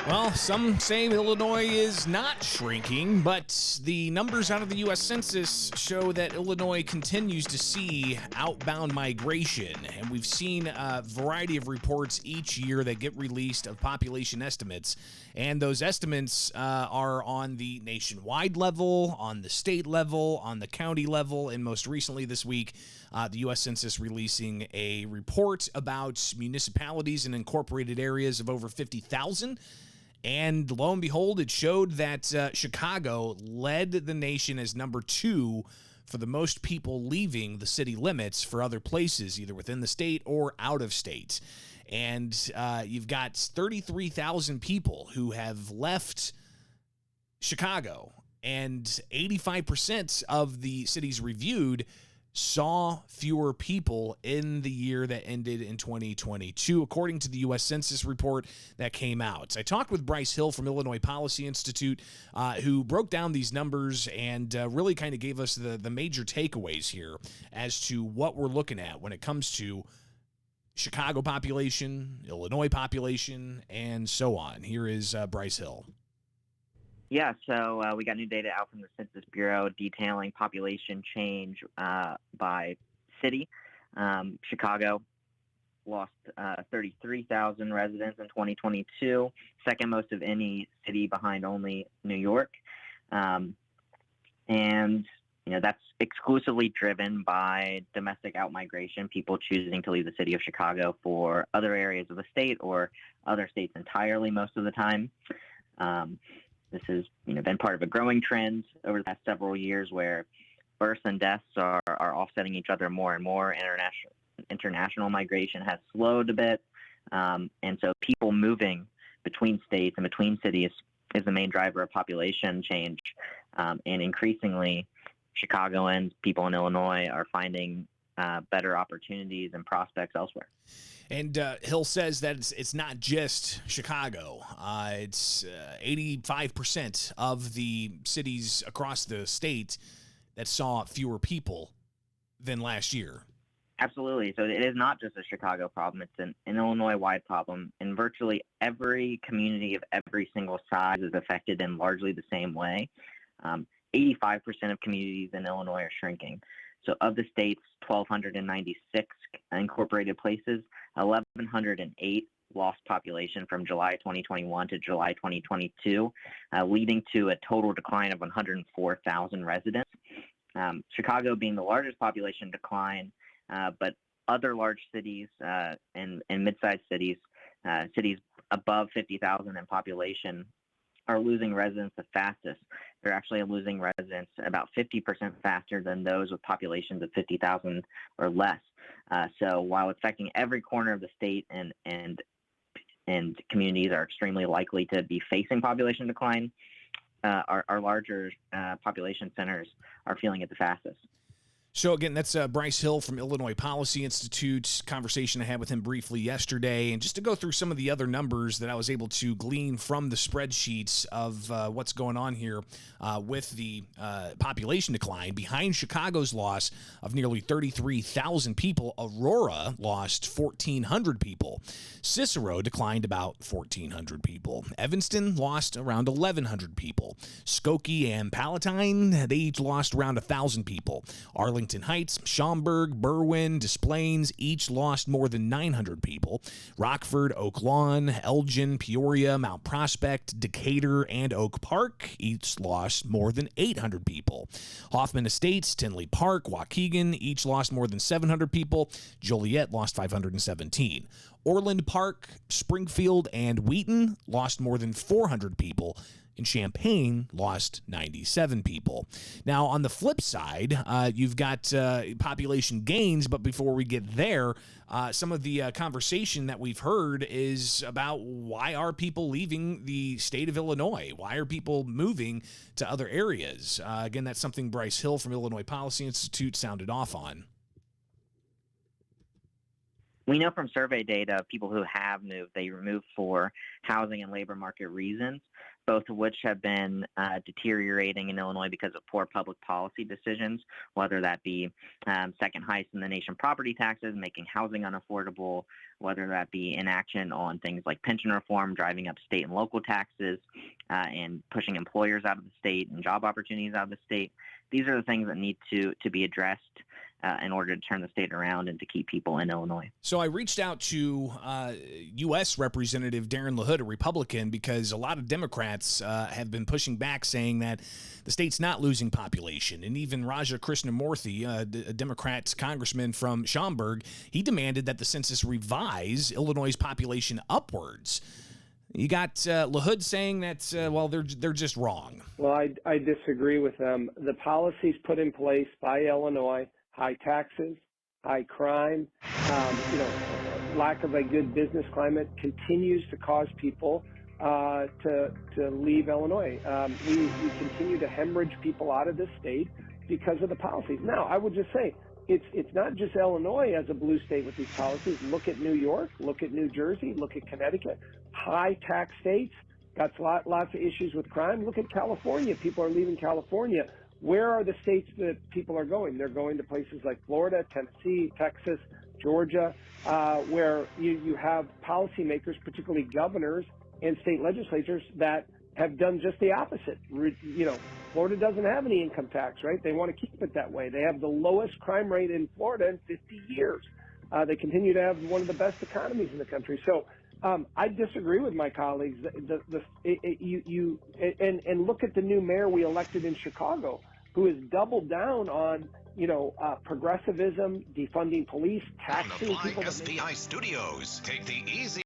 Well, some say Illinois is not shrinking, but the numbers out of the U.S. Census show that Illinois continues to see outbound migration. And we've seen a variety of reports each year that get released of population estimates. And those estimates are on the nationwide level, on the state level, on the county level, and most recently this week, the U.S. Census releasing a report about municipalities and incorporated areas of over 50,000. And lo and behold, it showed that Chicago led the nation as number 2 for the most people leaving the city limits for other places, either within the state or out of state. And you've got 33,000 people who have left Chicago, and 85% of the cities reviewed saw fewer people in the year that ended in 2022, according to the U.S. Census report that came out. I talked with Bryce Hill from Illinois Policy Institute, who broke down these numbers and really kind of gave us the major takeaways here as to what we're looking at when it comes to Chicago population, Illinois population, and so on. Here is Bryce Hill. Yeah, so we got new data out from the Census Bureau detailing population change by city. Chicago lost 33,000 residents in 2022, second most of any city behind only New York. And, that's exclusively driven by domestic outmigration, people choosing to leave the city of Chicago for other areas of the state or other states entirely most of the time. This has been part of a growing trend over the past several years where births and deaths are offsetting each other more and more. International migration has slowed a bit. And so people moving between states and between cities is the main driver of population change. And increasingly, Chicagoans, people in Illinois are finding better opportunities and prospects elsewhere. And Hill says that it's not just Chicago. It's 85% of the cities across the state that saw fewer people than last year. Absolutely. So it is not just a Chicago problem. It's an Illinois-wide problem. And virtually every community of every single size is affected in largely the same way. 85% of communities in Illinois are shrinking. So of the state's 1,296 incorporated places, 1,108 lost population from July 2021 to July 2022, leading to a total decline of 104,000 residents. Chicago being the largest population decline, but other large cities and mid-sized cities, cities above 50,000 in population, are losing residents the fastest. They're actually losing residents about 50% faster than those with populations of 50,000 or less. So while affecting every corner of the state and communities are extremely likely to be facing population decline, our larger population centers are feeling it the fastest. So again, that's Bryce Hill from Illinois Policy Institute. Conversation I had with him briefly yesterday. And just to go through some of the other numbers that I was able to glean from the spreadsheets of what's going on here with the population decline. Behind Chicago's loss of nearly 33,000 people, Aurora lost 1,400 people. Cicero declined about 1,400 people. Evanston lost around 1,100 people. Skokie and Palatine, they each lost around 1,000 people. Arlington Heights, Schaumburg, Berwyn, Des Plaines each lost more than 900 people. Rockford, Oak Lawn, Elgin, Peoria, Mount Prospect, Decatur, and Oak Park each lost more than 800 people. Hoffman Estates, Tinley Park, Waukegan each lost more than 700 people. Joliet lost 517. Orland Park, Springfield, and Wheaton lost more than 400 people. And Champaign lost 97 people. Now, on the flip side, you've got population gains, but before we get there, some of the conversation that we've heard is about why are people leaving the state of Illinois? Why are people moving to other areas? Again, that's something Bryce Hill from Illinois Policy Institute sounded off on. We know from survey data, people who have moved, they removed for housing and labor market reasons, both of which have been deteriorating in Illinois because of poor public policy decisions, whether that be second highest in the nation property taxes, making housing unaffordable, whether that be inaction on things like pension reform, driving up state and local taxes, and pushing employers out of the state and job opportunities out of the state. These are the things that need to be addressed in order to turn the state around and to keep people in Illinois. So I reached out to U.S. Representative Darin LaHood, a Republican, because a lot of Democrats have been pushing back, saying that the state's not losing population. And even Raja Krishnamurthy, a Democrat congressman from Schaumburg, he demanded that the census revise Illinois' population upwards. You got LaHood saying that, well, they're just wrong. Well, I disagree with them. The policies put in place by Illinois, high taxes, high crime, lack of a good business climate continues to cause people to leave Illinois. We continue to hemorrhage people out of this state because of the policies. Now, I would just say it's not just Illinois as a blue state with these policies. Look at New York, look at New Jersey, look at Connecticut. High tax states, got lots of issues with crime. Look at California. People are leaving California. Where are the states that people are going? They're going to places like Florida, Tennessee, Texas, Georgia, where you have policymakers, particularly governors and state legislatures, that have done just the opposite. Florida doesn't have any income tax, right? They want to keep it that way. They have the lowest crime rate in Florida in 50 years. They continue to have one of the best economies in the country. So I disagree with my colleagues. And look at the new mayor we elected in Chicago, who has doubled down on progressivism, defunding police, taxing people. From the Flying SPI Studios, take the easy